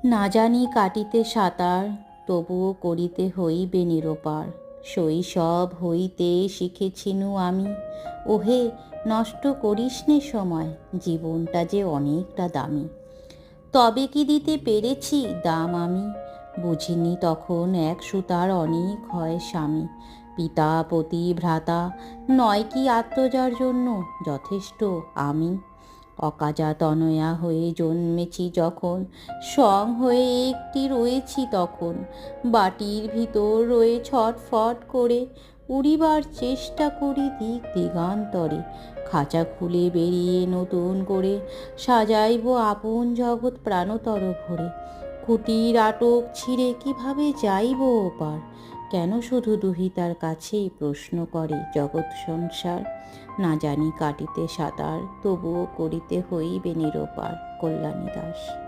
না জানি কাটিতে সাঁতার, তবুও করিতে হইবে নিরপার। শৈশব হইতে শিখেছিনু আমি, ওহে নষ্ট করিস নে সময়, জীবনটা যে অনেকটা দামি। তবে কি দিতে পেরেছি দাম আমি, বুঝিনি তখন এক সুতার অনেক হয় স্বামী। পিতা পতি ভ্রাতা নয় কি আত্মজার জন্য যথেষ্ট আমি? অকাজা তনয়া হয়ে জন্মেছি যখন, সং হয়ে একটি রয়েছি তখন। বাটির ভিতর রয়ে ছটফট করে উড়িবার চেষ্টা করি দিক দিগান্তরে। খাঁচা খুলে বেরিয়ে নতুন করে সাজাইব আপন জগৎ প্রাণতর ভরে। কুটির আটক ছিঁড়ে কিভাবে যাইব ওপার? কেন শুধু দুহিতার কাছেই প্রশ্ন করে জগৎ সংসার? না জানি কাটিতে সাঁতার, তবুও করিতে হইবে নিরপার। কল্যাণী দাস।